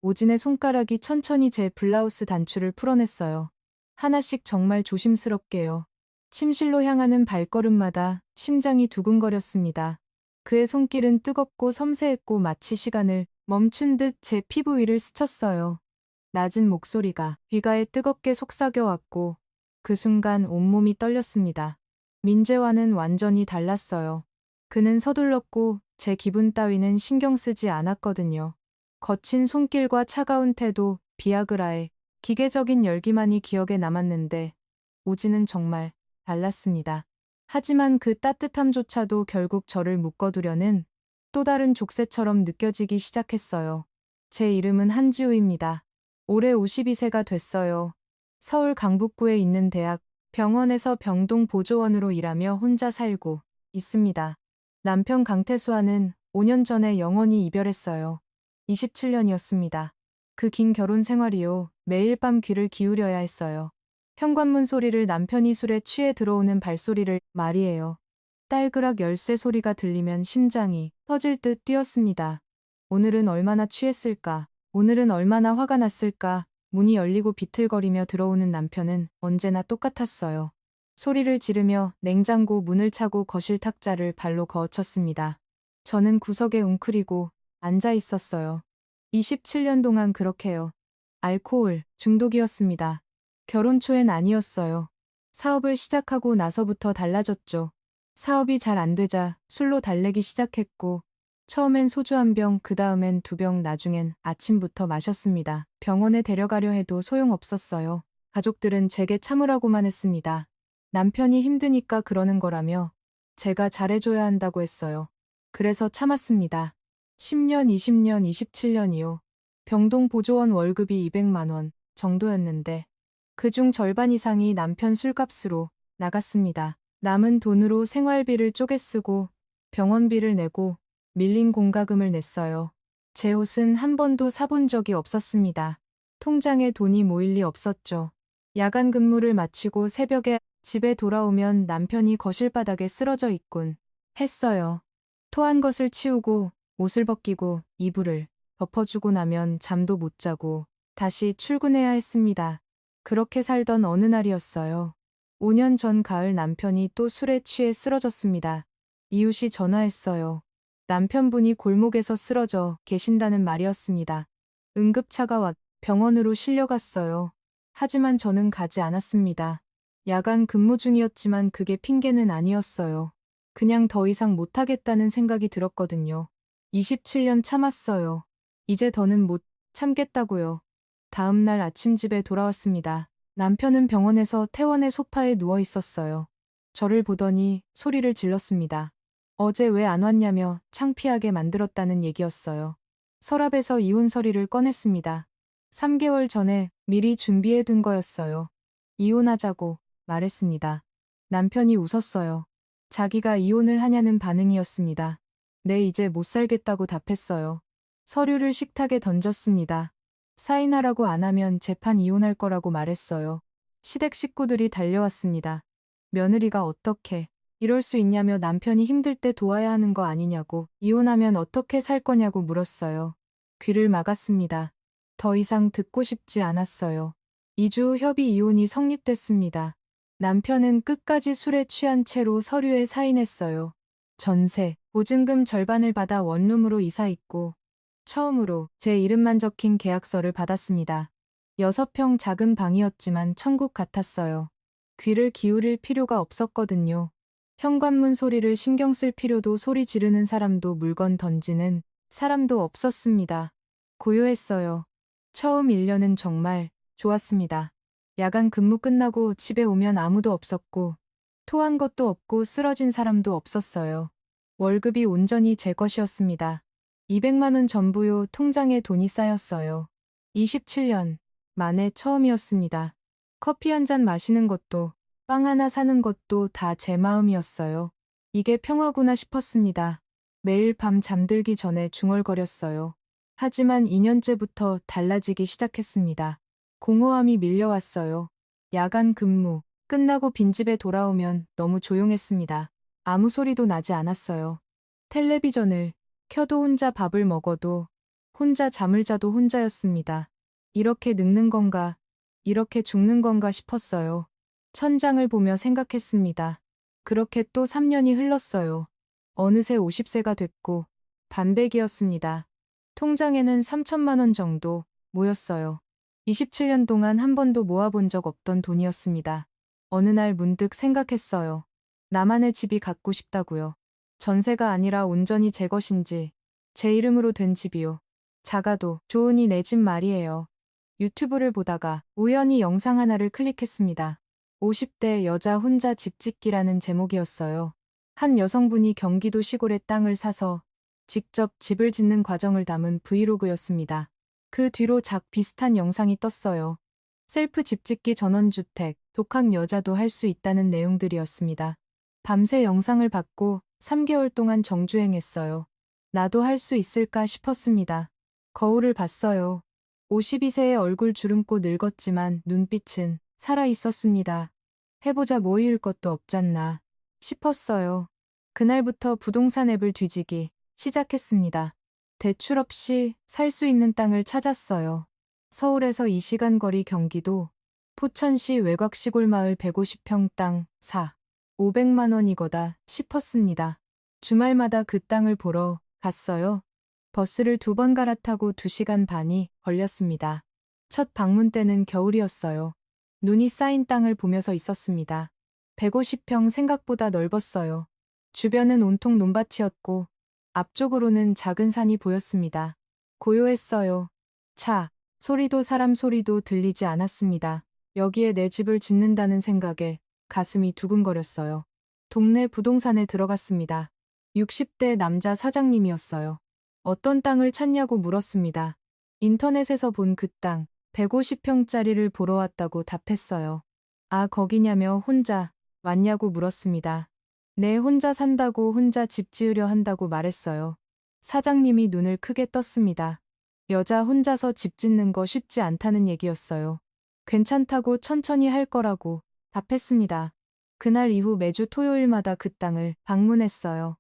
오진의 손가락이 천천히 제 블라우스 단추를 풀어냈어요. 하나씩 정말 조심스럽게요. 침실로 향하는 발걸음마다 심장이 두근거렸습니다. 그의 손길은 뜨겁고 섬세했고 마치 시간을 멈춘 듯 제 피부 위를 스쳤어요. 낮은 목소리가 귀가에 뜨겁게 속삭여왔고 그 순간 온몸이 떨렸습니다. 민재와는 완전히 달랐어요. 그는 서둘렀고 제 기분 따위는 신경 쓰지 않았거든요. 거친 손길과 차가운 태도, 비아그라의 기계적인 열기만이 기억에 남았는데 오지는 정말 달랐습니다. 하지만 그 따뜻함조차도 결국 저를 묶어두려는 또 다른 족쇄처럼 느껴지기 시작했어요. 제 이름은 한지우입니다. 올해 52세가 됐어요. 서울 강북구에 있는 대학 병원에서 병동 보조원으로 일하며 혼자 살고 있습니다. 남편 강태수와는 5년 전에 영원히 이별했어요. 27년이었습니다. 그 긴 결혼 생활이요. 매일 밤 귀를 기울여야 했어요. 현관문 소리를, 남편이 술에 취해 들어오는 발소리를, 말이에요. 딸그락 열쇠 소리가 들리면 심장이 터질 듯 뛰었습니다. 오늘은 얼마나 취했을까? 오늘은 얼마나 화가 났을까? 문이 열리고 비틀거리며 들어오는 남편은 언제나 똑같았어요. 소리를 지르며 냉장고 문을 차고 거실 탁자를 발로 거쳤습니다. 저는 구석에 웅크리고 앉아 있었어요. 27년 동안 그렇게요. 알코올 중독이었습니다. 결혼 초엔 아니었어요. 사업을 시작하고 나서부터 달라졌죠. 사업이 잘 안 되자 술로 달래기 시작했고 처음엔 소주 한 병, 그 다음엔 2병, 나중엔 아침부터 마셨습니다. 병원에 데려가려 해도 소용없었어요. 가족들은 제게 참으라고만 했습니다. 남편이 힘드니까 그러는 거라며 제가 잘해줘야 한다고 했어요. 그래서 참았습니다. 10년, 20년, 27년이요. 병동 보조원 월급이 200만 원 정도였는데 그중 절반 이상이 남편 술값으로 나갔습니다. 남은 돈으로 생활비를 쪼개 쓰고 병원비를 내고 밀린 공과금을 냈어요. 제 옷은 한 번도 사본 적이 없었습니다. 통장에 돈이 모일 리 없었죠. 야간 근무를 마치고 새벽에 집에 돌아오면 남편이 거실 바닥에 쓰러져 있곤 했어요. 토한 것을 치우고 옷을 벗기고 이불을 덮어주고 나면 잠도 못 자고 다시 출근해야 했습니다. 그렇게 살던 어느 날이었어요. 5년 전 가을 남편이 또 술에 취해 쓰러졌습니다. 이웃이 전화했어요. 남편분이 골목에서 쓰러져 계신다는 말이었습니다. 응급차가 왔 병원으로 실려갔어요. 하지만 저는 가지 않았습니다. 야간 근무 중이었지만 그게 핑계는 아니었어요. 그냥 더 이상 못하겠다는 생각이 들었거든요. 27년 참았어요. 이제 더는 못 참겠다고요. 다음 날 아침 집에 돌아왔습니다. 남편은 병원에서 퇴원해 소파에 누워 있었어요. 저를 보더니 소리를 질렀습니다. 어제 왜 안 왔냐며 창피하게 만들었다는 얘기였어요. 서랍에서 이혼 서류를 꺼냈습니다. 3개월 전에 미리 준비해 둔 거였어요. 이혼하자고 말했습니다. 남편이 웃었어요. 자기가 이혼을 하냐는 반응이었습니다. 네, 이제 못 살겠다고 답했어요. 서류를 식탁에 던졌습니다. 사인하라고 안 하면 재판 이혼할 거라고 말했어요. 시댁 식구들이 달려왔습니다. 며느리가 어떻게 이럴 수 있냐며 남편이 힘들 때 도와야 하는 거 아니냐고, 이혼하면 어떻게 살 거냐고 물었어요. 귀를 막았습니다. 더 이상 듣고 싶지 않았어요. 2주 후 협의 이혼이 성립됐습니다. 남편은 끝까지 술에 취한 채로 서류에 사인했어요. 전세, 보증금 절반을 받아 원룸으로 이사 있고 처음으로 제 이름만 적힌 계약서를 받았습니다. 6평 작은 방이었지만 천국 같았어요. 귀를 기울일 필요가 없었거든요. 현관문 소리를 신경 쓸 필요도, 소리 지르는 사람도, 물건 던지는 사람도 없었습니다. 고요했어요. 처음 1년은 정말 좋았습니다. 야간 근무 끝나고 집에 오면 아무도 없었고 토한 것도 없고 쓰러진 사람도 없었어요. 월급이 온전히 제 것이었습니다. 200만 원 전부요. 통장에 돈이 쌓였어요. 27년 만에 처음이었습니다. 커피 한 잔 마시는 것도 빵 하나 사는 것도 다 제 마음이었어요. 이게 평화구나 싶었습니다. 매일 밤 잠들기 전에 중얼거렸어요. 하지만 2년째부터 달라지기 시작했습니다. 공허함이 밀려왔어요. 야간 근무 끝나고 빈집에 돌아오면 너무 조용했습니다. 아무 소리도 나지 않았어요. 텔레비전을 켜도, 혼자 밥을 먹어도 혼자 잠을 자도 혼자였습니다. 이렇게 늙는 건가, 이렇게 죽는 건가 싶었어요. 천장을 보며 생각했습니다. 그렇게 또 3년이 흘렀어요. 어느새 50세가 됐고 반백이었습니다. 통장에는 3천만 원 정도 모였어요. 27년 동안 한 번도 모아본 적 없던 돈이었습니다. 어느 날 문득 생각했어요. 나만의 집이 갖고 싶다고요. 전세가 아니라 온전히 제 것인지, 제 이름으로 된 집이요. 작아도 좋으니 내 집 말이에요. 유튜브를 보다가 우연히 영상 하나를 클릭했습니다. 50대 여자 혼자 집 짓기라는 제목이었어요. 한 여성분이 경기도 시골에 땅을 사서 직접 집을 짓는 과정을 담은 브이로그였습니다. 그 뒤로 작 비슷한 영상이 떴어요. 셀프 집짓기 전원주택, 독학 여자도 할 수 있다는 내용들이었습니다. 밤새 영상을 받고 3개월 동안 정주행했어요. 나도 할 수 있을까 싶었습니다. 거울을 봤어요. 52세의 얼굴 주름고 늙었지만 눈빛은 살아 있었습니다. 해보자 뭐 잃을 것도 없잖나 싶었어요. 그날부터 부동산 앱을 뒤지기 시작했습니다. 대출 없이 살 수 있는 땅을 찾았어요. 서울에서 2시간 거리 경기도 포천시 외곽 시골 마을 150평 땅 500만 원이거다 싶었습니다. 주말마다 그 땅을 보러 갔어요. 버스를 2번 갈아타고 2시간 반이 걸렸습니다. 첫 방문 때는 겨울이었어요. 눈이 쌓인 땅을 보면서 있었습니다. 150평 생각보다 넓었어요. 주변은 온통 논밭이었고 앞쪽으로는 작은 산이 보였습니다. 고요했어요. 차, 소리도 사람 소리도 들리지 않았습니다. 여기에 내 집을 짓는다는 생각에 가슴이 두근거렸어요. 동네 부동산에 들어갔습니다. 60대 남자 사장님이었어요. 어떤 땅을 찾냐고 물었습니다. 인터넷에서 본 그 땅, 150평짜리를 보러 왔다고 답했어요. 아, 거기냐며 혼자 왔냐고 물었습니다. 네, 혼자 산다고 혼자 집 지으려 한다고 말했어요. 사장님이 눈을 크게 떴습니다. 여자 혼자서 집 짓는 거 쉽지 않다는 얘기였어요. 괜찮다고 천천히 할 거라고 답했습니다. 그날 이후 매주 토요일마다 그 땅을 방문했어요.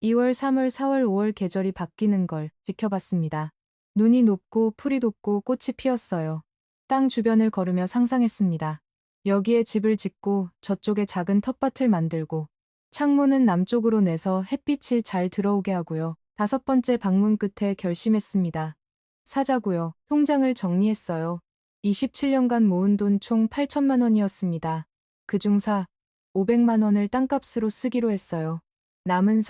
2월, 3월, 4월, 5월 계절이 바뀌는 걸 지켜봤습니다. 눈이 높고 풀이 돋고 꽃이 피었어요. 땅 주변을 걸으며 상상했습니다. 여기에 집을 짓고 저쪽에 작은 텃밭을 만들고 창문은 남쪽으로 내서 햇빛이 잘 들어오게 하고요. 5번째 방문 끝에 결심했습니다. 사자고요. 통장을 정리했어요. 27년간 모은 돈 총 8천만 원이었습니다. 그중 500만 원을 땅값으로 쓰기로 했어요. 남은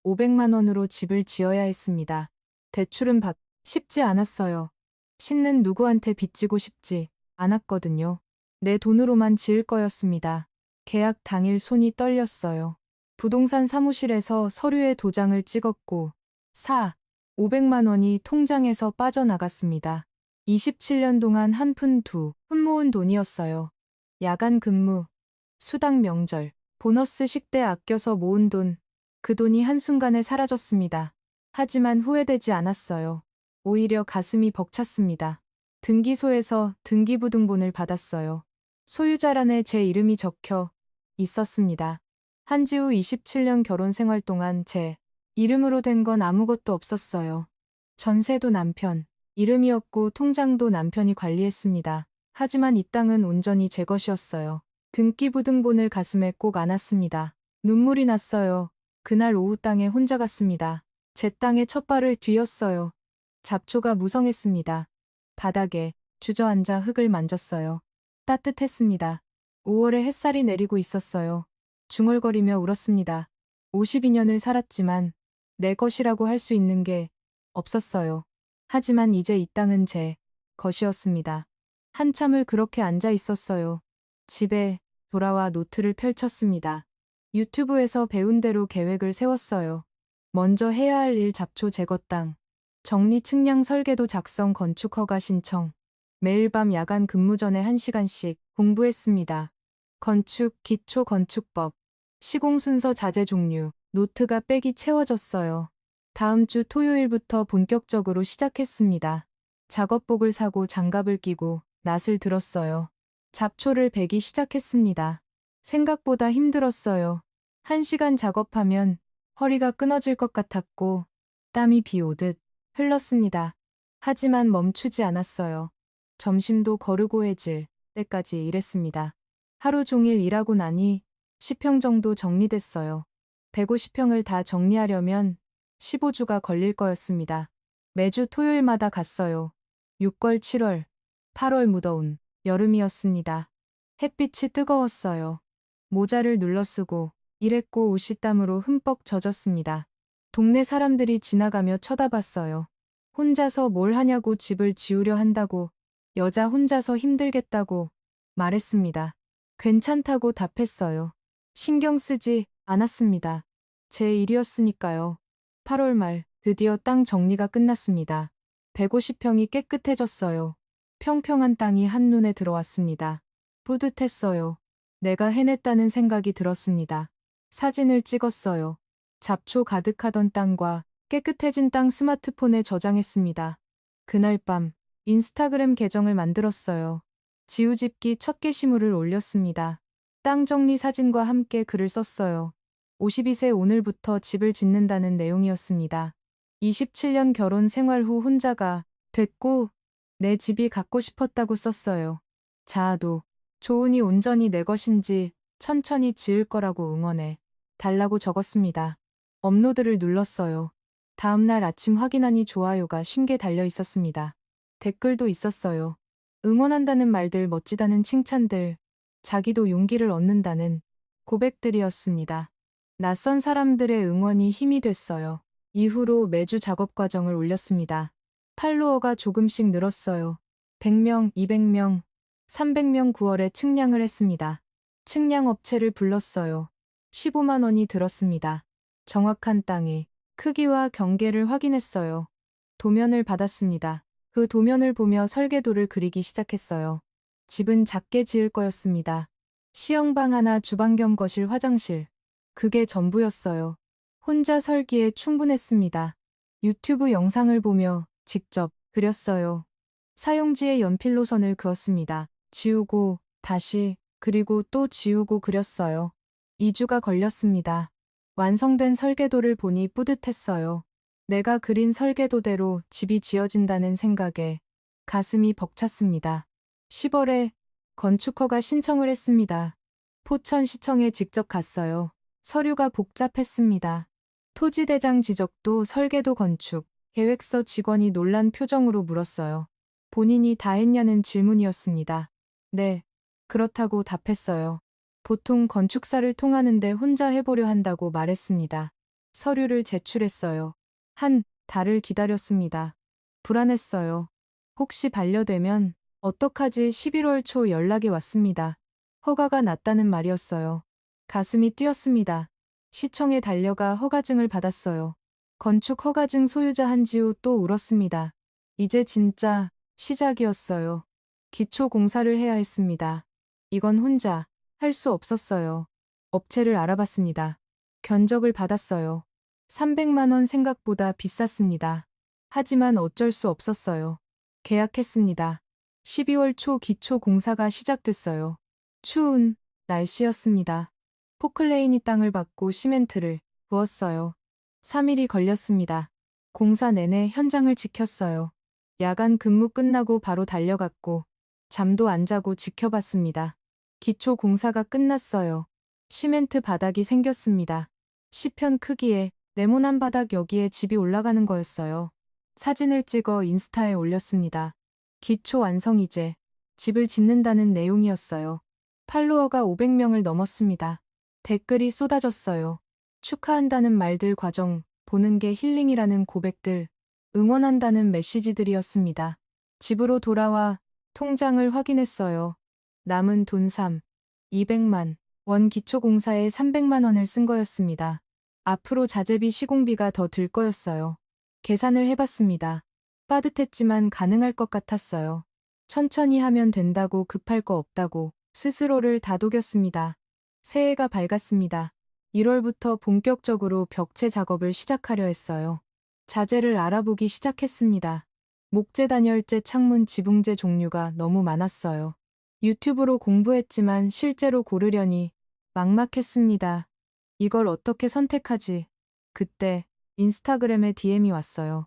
500만 원으로 집을 지어야 했습니다. 대출은 쉽지 않았어요. 신는 누구한테 빚지고 싶지 않았거든요. 내 돈으로만 지을 거였습니다. 계약 당일 손이 떨렸어요. 부동산 사무실에서 서류에 도장을 찍었고 500만 원이 통장에서 빠져나갔습니다. 27년 동안 한 푼 두 푼 모은 돈이었어요. 야간 근무, 수당 명절, 보너스 식대 아껴서 모은 돈, 그 돈이 한순간에 사라졌습니다. 하지만 후회되지 않았어요. 오히려 가슴이 벅찼습니다. 등기소에서 등기부등본을 받았어요. 소유자란에 제 이름이 적혀 있었습니다. 한지 후 27년 결혼 생활 동안 제 이름으로 된 건 아무것도 없었어요. 전세도 남편 이름이었고 통장도 남편이 관리했습니다. 하지만 이 땅은 온전히 제 것이었어요. 등기부등본을 가슴에 꼭 안았습니다. 눈물이 났어요. 그날 오후 땅에 혼자 갔습니다. 제 땅에 첫 발을 뒤었어요. 잡초가 무성했습니다. 바닥에 주저앉아 흙을 만졌어요. 따뜻했습니다. 5월에 햇살이 내리고 있었어요. 중얼거리며 울었습니다. 52년을 살았지만 내 것이라고 할 수 있는 게 없었어요. 하지만 이제 이 땅은 제 것이었습니다. 한참을 그렇게 앉아 있었어요. 집에 돌아와 노트를 펼쳤습니다. 유튜브에서 배운 대로 계획을 세웠어요. 먼저 해야 할 일 잡초 제거 땅, 정리 측량 설계도 작성 건축 허가 신청, 매일 밤 야간 근무 전에 1시간씩 공부했습니다. 건축, 기초 건축법, 시공 순서 자재 종류, 노트가 빽이 채워졌어요. 다음 주 토요일부터 본격적으로 시작했습니다. 작업복을 사고 장갑을 끼고 낫을 들었어요. 잡초를 베기 시작했습니다. 생각보다 힘들었어요. 1시간 작업하면 허리가 끊어질 것 같았고 땀이 비 오듯 흘렀습니다. 하지만 멈추지 않았어요. 점심도 거르고 해질 때까지 일했습니다. 하루 종일 일하고 나니 10평 정도 정리됐어요. 150평을 다 정리하려면 15주가 걸릴 거였습니다. 매주 토요일마다 갔어요. 6월, 7월, 8월 무더운 여름이었습니다. 햇빛이 뜨거웠어요. 모자를 눌러쓰고 일했고 옷이 땀으로 흠뻑 젖었습니다. 동네 사람들이 지나가며 쳐다봤어요. 혼자서 뭘 하냐고 집을 지우려 한다고, 여자 혼자서 힘들겠다고 말했습니다. 괜찮다고 답했어요. 신경 쓰지 않았습니다. 제 일이었으니까요. 8월 말 드디어 땅 정리가 끝났습니다. 150평이 깨끗해졌어요. 평평한 땅이 한눈에 들어왔습니다. 뿌듯했어요. 내가 해냈다는 생각이 들었습니다. 사진을 찍었어요. 잡초 가득하던 땅과 깨끗해진 땅 스마트폰에 저장했습니다. 그날 밤 인스타그램 계정을 만들었어요. 지우집기 첫 게시물을 올렸습니다. 땅 정리 사진과 함께 글을 썼어요. 52세 오늘부터 집을 짓는다는 내용이었습니다. 27년 결혼 생활 후 혼자가 됐고 내 집이 갖고 싶었다고 썼어요. 자아도 좋으니 온전히 내 것인지 천천히 지을 거라고 응원해 달라고 적었습니다. 업로드를 눌렀어요. 다음날 아침 확인하니 좋아요가 50개 달려 있었습니다. 댓글도 있었어요. 응원한다는 말들, 멋지다는 칭찬들, 자기도 용기를 얻는다는 고백들이었습니다. 낯선 사람들의 응원이 힘이 됐어요. 이후로 매주 작업 과정을 올렸습니다. 팔로워가 조금씩 늘었어요. 100명, 200명, 300명 9월에 측량을 했습니다. 측량 업체를 불렀어요. 15만 원이 들었습니다. 정확한 땅의 크기와 경계를 확인했어요. 도면을 받았습니다. 그 도면을 보며 설계도를 그리기 시작했어요. 집은 작게 지을 거였습니다. 시영방 하나, 주방 겸 거실, 화장실. 그게 전부였어요. 혼자 설기에 충분했습니다. 유튜브 영상을 보며 직접 그렸어요. 사용지에 연필로 선을 그었습니다. 지우고 다시 그리고 또 지우고 그렸어요. 2주가 걸렸습니다. 완성된 설계도를 보니 뿌듯했어요. 내가 그린 설계도대로 집이 지어진다는 생각에 가슴이 벅찼습니다. 10월에 건축허가 신청을 했습니다. 포천시청에 직접 갔어요. 서류가 복잡했습니다. 토지대장 지적도 설계도 건축, 계획서 직원이 놀란 표정으로 물었어요. 본인이 다 했냐는 질문이었습니다. 네, 그렇다고 답했어요. 보통 건축사를 통하는데 혼자 해보려 한다고 말했습니다. 서류를 제출했어요. 한 달을 기다렸습니다. 불안했어요. 혹시 반려되면 어떡하지? 11월 초 연락이 왔습니다. 허가가 났다는 말이었어요. 가슴이 뛰었습니다. 시청에 달려가 허가증을 받았어요. 건축 허가증 소유자 한지우 또 울었습니다. 이제 진짜 시작이었어요. 기초 공사를 해야 했습니다. 이건 혼자 할 수 없었어요. 업체를 알아봤습니다. 견적을 받았어요. 300만 원 생각보다 비쌌습니다. 하지만 어쩔 수 없었어요. 계약했습니다. 12월 초 기초 공사가 시작됐어요. 추운 날씨였습니다. 포클레인이 땅을 받고 시멘트를 부었어요. 3일이 걸렸습니다. 공사 내내 현장을 지켰어요. 야간 근무 끝나고 바로 달려갔고 잠도 안 자고 지켜봤습니다. 기초 공사가 끝났어요. 시멘트 바닥이 생겼습니다. 10편 크기에 네모난 바닥, 여기에 집이 올라가는 거였어요. 사진을 찍어 인스타에 올렸습니다. 기초 완성, 이제 집을 짓는다는 내용이었어요. 팔로워가 500명을 넘었습니다. 댓글이 쏟아졌어요. 축하한다는 말들, 과정 보는 게 힐링이라는 고백들, 응원한다는 메시지들이었습니다. 집으로 돌아와 통장을 확인했어요. 남은 돈 200만 원, 기초공사에 300만 원을 쓴 거였습니다. 앞으로 자재비, 시공비가 더 들 거였어요. 계산을 해봤습니다. 빠듯했지만 가능할 것 같았어요. 천천히 하면 된다고, 급할 거 없다고 스스로를 다독였습니다. 새해가 밝았습니다. 1월부터 본격적으로 벽체 작업을 시작하려 했어요. 자재를 알아보기 시작했습니다. 목재, 단열재, 창문, 지붕재 종류가 너무 많았어요. 유튜브로 공부했지만 실제로 고르려니 막막했습니다. 이걸 어떻게 선택하지? 그때 인스타그램에 DM이 왔어요.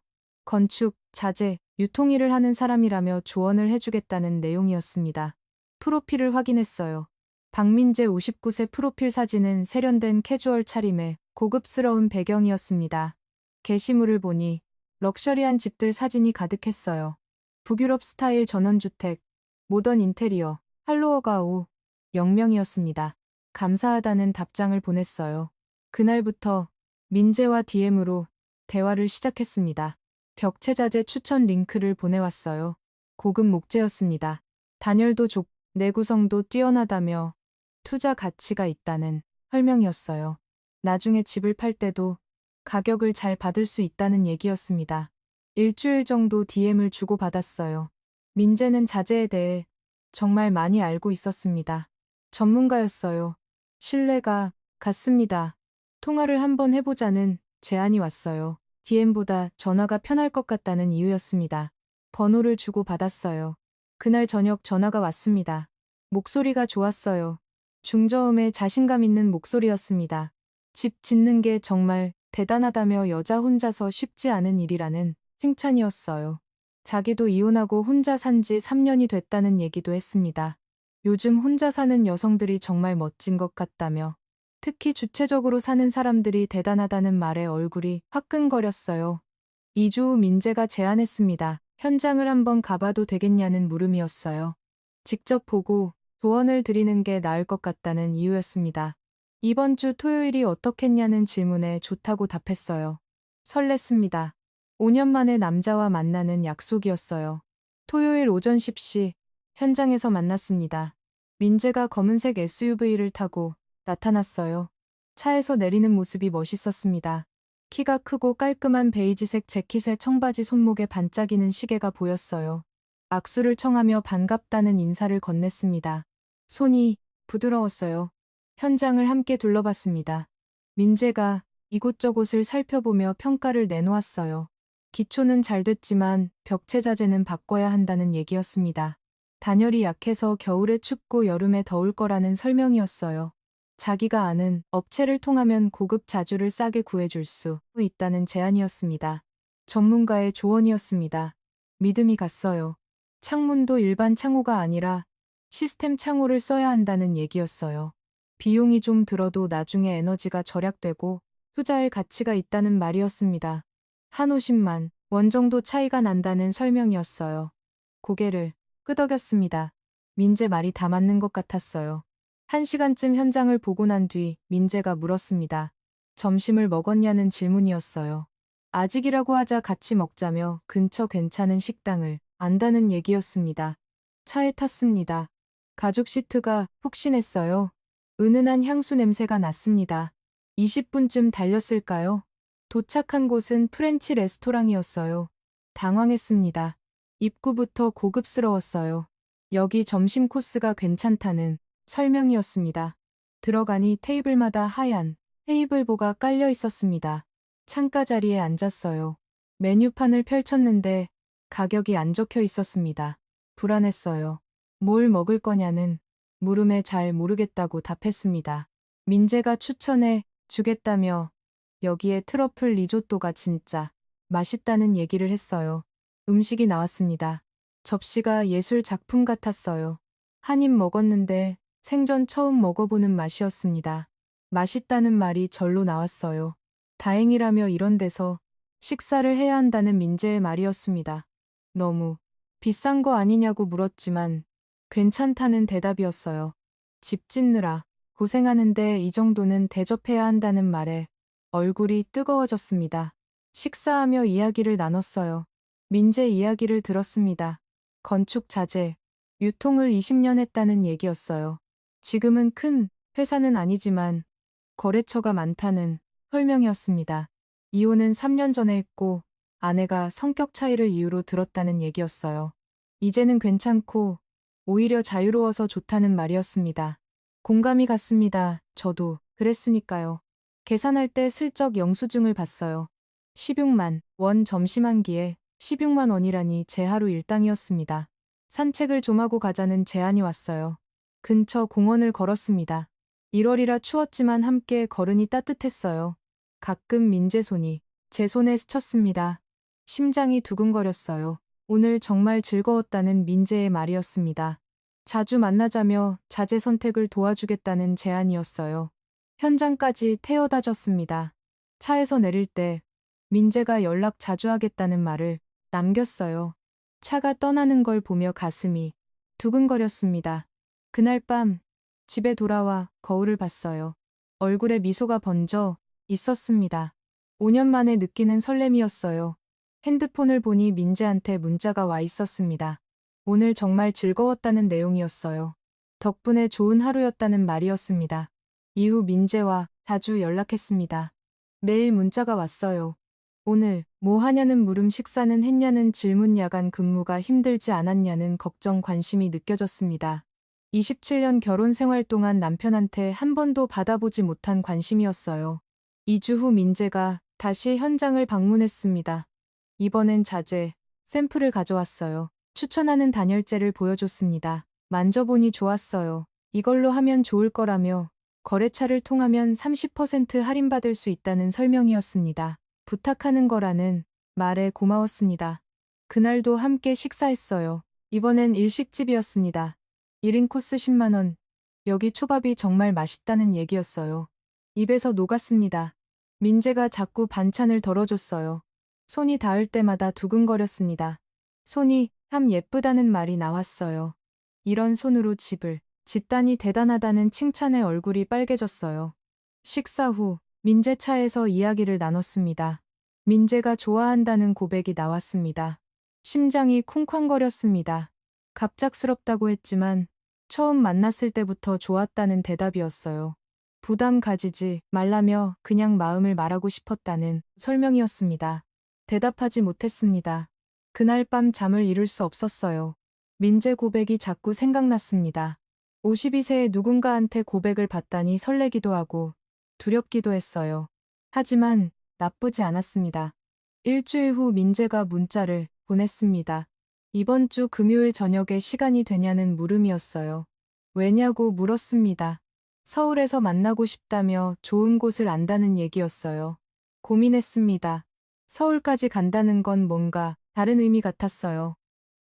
건축, 자재, 유통일을 하는 사람이라며 조언을 해주겠다는 내용이었습니다. 프로필을 확인했어요. 박민재 59세 프로필 사진은 세련된 캐주얼 차림에 고급스러운 배경이었습니다. 게시물을 보니 럭셔리한 집들 사진이 가득했어요. 북유럽 스타일 전원주택, 모던 인테리어, 할로어가우, 영명이었습니다. 감사하다는 답장을 보냈어요. 그날부터 민재와 DM으로 대화를 시작했습니다. 벽체자재 추천 링크를 보내왔어요. 고급 목재였습니다. 단열도 좋고 내구성도 뛰어나다며 투자 가치가 있다는 설명이었어요. 나중에 집을 팔 때도 가격을 잘 받을 수 있다는 얘기였습니다. 일주일 정도 DM을 주고받았어요. 민재는 자재에 대해 정말 많이 알고 있었습니다. 전문가였어요. 신뢰가 갔습니다. 통화를 한번 해보자는 제안이 왔어요. DM보다 전화가 편할 것 같다는 이유였습니다. 번호를 주고받았어요. 그날 저녁 전화가 왔습니다. 목소리가 좋았어요. 중저음의 자신감 있는 목소리였습니다. 집 짓는 게 정말 대단하다며 여자 혼자서 쉽지 않은 일이라는 칭찬이었어요. 자기도 이혼하고 혼자 산 지 3년이 됐다는 얘기도 했습니다. 요즘 혼자 사는 여성들이 정말 멋진 것 같다며 특히 주체적으로 사는 사람들이 대단하다는 말에 얼굴이 화끈거렸어요. 2주 후 민재가 제안했습니다. 현장을 한번 가봐도 되겠냐는 물음이었어요. 직접 보고 조언을 드리는 게 나을 것 같다는 이유였습니다. 이번 주 토요일이 어떻겠냐는 질문에 좋다고 답했어요. 설렜습니다. 5년 만에 남자와 만나는 약속이었어요. 토요일 오전 10시 현장에서 만났습니다. 민재가 검은색 SUV를 타고 나타났어요. 차에서 내리는 모습이 멋있었습니다. 키가 크고 깔끔한 베이지색 재킷에 청바지 손목에 반짝이는 시계가 보였어요. 악수를 청하며 반갑다는 인사를 건넸습니다. 손이 부드러웠어요. 현장을 함께 둘러봤습니다. 민재가 이곳저곳을 살펴보며 평가를 내놓았어요. 기초는 잘 됐지만 벽체 자재는 바꿔야 한다는 얘기였습니다. 단열이 약해서 겨울에 춥고 여름에 더울 거라는 설명이었어요. 자기가 아는 업체를 통하면 고급 자주를 싸게 구해줄 수 있다는 제안이었습니다. 전문가의 조언이었습니다. 믿음이 갔어요. 창문도 일반 창호가 아니라 시스템 창호를 써야 한다는 얘기였어요. 비용이 좀 들어도 나중에 에너지가 절약되고 투자할 가치가 있다는 말이었습니다. 한 50만 원 정도 차이가 난다는 설명이었어요. 고개를 끄덕였습니다. 민재 말이 다 맞는 것 같았어요. 1시간쯤 현장을 보고 난 뒤 민재가 물었습니다. 점심을 먹었냐는 질문이었어요. 아직이라고 하자 같이 먹자며 근처 괜찮은 식당을 안다는 얘기였습니다. 차에 탔습니다. 가죽 시트가 푹신했어요. 은은한 향수 냄새가 났습니다. 20분쯤 달렸을까요? 도착한 곳은 프렌치 레스토랑이었어요. 당황했습니다. 입구부터 고급스러웠어요. 여기 점심 코스가 괜찮다는 설명이었습니다. 들어가니 테이블마다 하얀 테이블보가 깔려 있었습니다. 창가 자리에 앉았어요. 메뉴판을 펼쳤는데 가격이 안 적혀 있었습니다. 불안했어요. 뭘 먹을 거냐는 물음에 잘 모르겠다고 답했습니다. 민재가 추천해 주겠다며 여기에 트러플 리조또가 진짜 맛있다는 얘기를 했어요. 음식이 나왔습니다. 접시가 예술 작품 같았어요. 한 입 먹었는데 생전 처음 먹어보는 맛이었습니다. 맛있다는 말이 절로 나왔어요. 다행이라며 이런 데서 식사를 해야 한다는 민재의 말이었습니다. 너무 비싼 거 아니냐고 물었지만 괜찮다는 대답이었어요. 집 짓느라 고생하는데 이 정도는 대접해야 한다는 말에 얼굴이 뜨거워졌습니다. 식사하며 이야기를 나눴어요. 민재 이야기를 들었습니다. 건축 자재, 유통을 20년 했다는 얘기였어요. 지금은 큰 회사는 아니지만 거래처가 많다는 설명이었습니다. 이혼은 3년 전에 했고 아내가 성격 차이를 이유로 들었다는 얘기였어요. 이제는 괜찮고 오히려 자유로워서 좋다는 말이었습니다. 공감이 갔습니다. 저도 그랬으니까요. 계산할 때 슬쩍 영수증을 봤어요. 16만 원 점심 한 끼에 16만 원이라니 제 하루 일당이었습니다. 산책을 좀 하고 가자는 제안이 왔어요. 근처 공원을 걸었습니다. 1월이라 추웠지만 함께 걸으니 따뜻했어요. 가끔 민재 손이 제 손에 스쳤습니다. 심장이 두근거렸어요. 오늘 정말 즐거웠다는 민재의 말이었습니다. 자주 만나자며 자제 선택을 도와주겠다는 제안이었어요. 현장까지 태워다 줬습니다. 차에서 내릴 때 민재가 연락 자주 하겠다는 말을 남겼어요. 차가 떠나는 걸 보며 가슴이 두근거렸습니다. 그날 밤 집에 돌아와 거울을 봤어요. 얼굴에 미소가 번져 있었습니다. 5년 만에 느끼는 설렘이었어요. 핸드폰을 보니 민재한테 문자가 와 있었습니다. 오늘 정말 즐거웠다는 내용이었어요. 덕분에 좋은 하루였다는 말이었습니다. 이후 민재와 자주 연락했습니다. 매일 문자가 왔어요. 오늘 뭐 하냐는 물음, 식사는 했냐는 질문, 야간 근무가 힘들지 않았냐는 걱정, 관심이 느껴졌습니다. 27년 결혼 생활 동안 남편한테 한 번도 받아보지 못한 관심이었어요. 2주 후 민재가 다시 현장을 방문했습니다. 이번엔 자재 샘플을 가져왔어요. 추천하는 단열재를 보여줬습니다. 만져보니 좋았어요. 이걸로 하면 좋을 거라며 거래처를 통하면 30% 할인받을 수 있다는 설명이었습니다. 부탁하는 거라는 말에 고마웠습니다. 그날도 함께 식사했어요. 이번엔 일식집이었습니다. 1인 코스 10만 원. 여기 초밥이 정말 맛있다는 얘기였어요. 입에서 녹았습니다. 민재가 자꾸 반찬을 덜어줬어요. 손이 닿을 때마다 두근거렸습니다. 손이 참 예쁘다는 말이 나왔어요. 이런 손으로 집을 짓다니 대단하다는 칭찬에 얼굴이 빨개졌어요. 식사 후 민재 차에서 이야기를 나눴습니다. 민재가 좋아한다는 고백이 나왔습니다. 심장이 쿵쾅거렸습니다. 갑작스럽다고 했지만 처음 만났을 때부터 좋았다는 대답이었어요. 부담 가지지 말라며 그냥 마음을 말하고 싶었다는 설명이었습니다. 대답하지 못했습니다. 그날 밤 잠을 이룰 수 없었어요. 민재 고백이 자꾸 생각났습니다. 52세에 누군가한테 고백을 받다니 설레기도 하고 두렵기도 했어요. 하지만 나쁘지 않았습니다. 일주일 후 민재가 문자를 보냈습니다. 이번 주 금요일 저녁에 시간이 되냐는 물음이었어요. 왜냐고 물었습니다. 서울에서 만나고 싶다며 좋은 곳을 안다는 얘기였어요. 고민했습니다. 서울까지 간다는 건 뭔가 다른 의미 같았어요.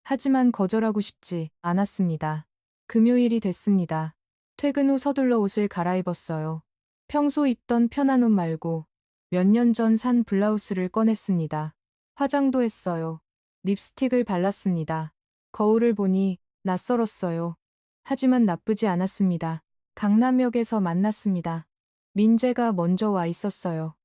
하지만 거절하고 싶지 않았습니다. 금요일이 됐습니다. 퇴근 후 서둘러 옷을 갈아입었어요. 평소 입던 편한 옷 말고 몇 년 전 산 블라우스를 꺼냈습니다. 화장도 했어요. 립스틱을 발랐습니다. 거울을 보니 낯설었어요. 하지만 나쁘지 않았습니다. 강남역에서 만났습니다. 민재가 먼저 와 있었어요.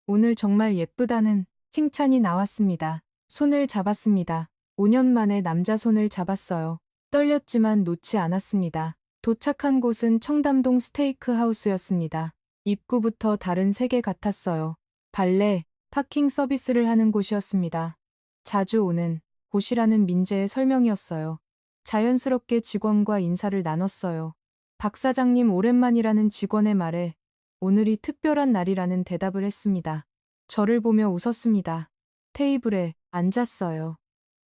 오늘 정말 예쁘다는 칭찬이 나왔습니다. 손을 잡았습니다. 5년 만에 남자 손을 잡았어요. 떨렸지만 놓지 않았습니다. 도착한 곳은 청담동 스테이크 하우스였습니다. 입구부터 다른 세계 같았어요. 발레, 파킹 서비스를 하는 곳이었습니다. 자주 오는 곳이라는 민재의 설명이었어요. 자연스럽게 직원과 인사를 나눴어요. 박 사장님 오랜만이라는 직원의 말에 오늘이 특별한 날이라는 대답을 했습니다. 저를 보며 웃었습니다. 테이블에 앉았어요.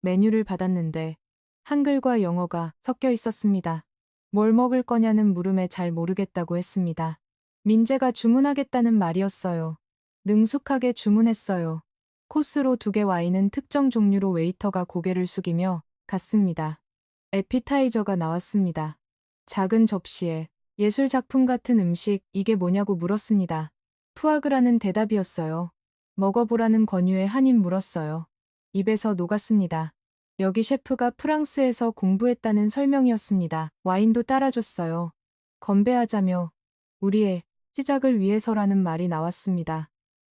메뉴를 받았는데 한글과 영어가 섞여 있었습니다. 뭘 먹을 거냐는 물음에 잘 모르겠다고 했습니다. 민재가 주문하겠다는 말이었어요. 능숙하게 주문했어요. 코스로 2개 와인은 특정 종류로 웨이터가 고개를 숙이며 갔습니다. 에피타이저가 나왔습니다. 작은 접시에 예술 작품 같은 음식, 이게 뭐냐고 물었습니다. 푸아그라는 대답이었어요. 먹어보라는 권유에 한입 물었어요. 입에서 녹았습니다. 여기 셰프가 프랑스에서 공부했다는 설명이었습니다. 와인도 따라줬어요. 건배하자며 우리의 시작을 위해서라는 말이 나왔습니다.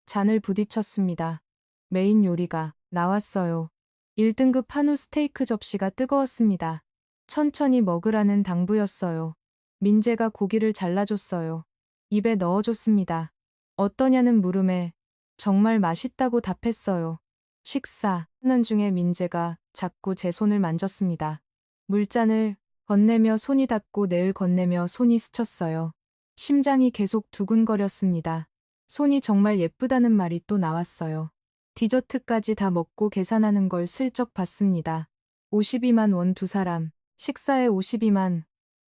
잔을 부딪혔습니다. 메인 요리가 나왔어요. 1등급 한우 스테이크 접시가 뜨거웠습니다. 천천히 먹으라는 당부였어요. 민재가 고기를 잘라줬어요. 입에 넣어줬습니다. 어떠냐는 물음에 정말 맛있다고 답했어요. 식사 하는 중에 민재가 자꾸 제 손을 만졌습니다. 물잔을 건네며 손이 닿고 내을 건네며 손이 스쳤어요. 심장이 계속 두근거렸습니다. 손이 정말 예쁘다는 말이 또 나왔어요. 디저트까지 다 먹고 계산하는 걸 슬쩍 봤습니다. 52만 원 두 사람. 식사에 52만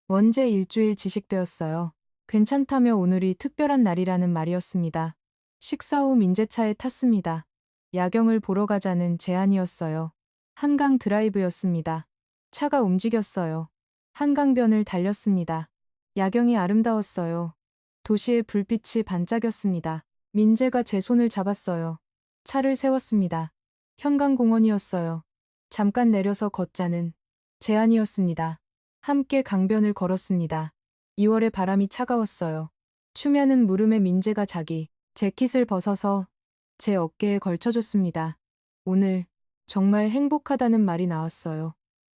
원제 일주일 지식되었어요. 괜찮다며 오늘이 특별한 날이라는 말이었습니다. 식사 후 민재차에 탔습니다. 야경을 보러 가자는 제안이었어요. 한강 드라이브였습니다. 차가 움직였어요. 한강변을 달렸습니다. 야경이 아름다웠어요. 도시의 불빛이 반짝였습니다. 민재가 제 손을 잡았어요. 차를 세웠습니다. 현강공원이었어요. 잠깐 내려서 걷자는 제안이었습니다. 함께 강변을 걸었습니다. 2월의 바람이 차가웠어요. 추면은 물음에 민재가 자기 재킷을 벗어서 제 어깨에 걸쳐줬습니다. 오늘 정말 행복하다는 말이 나왔어요.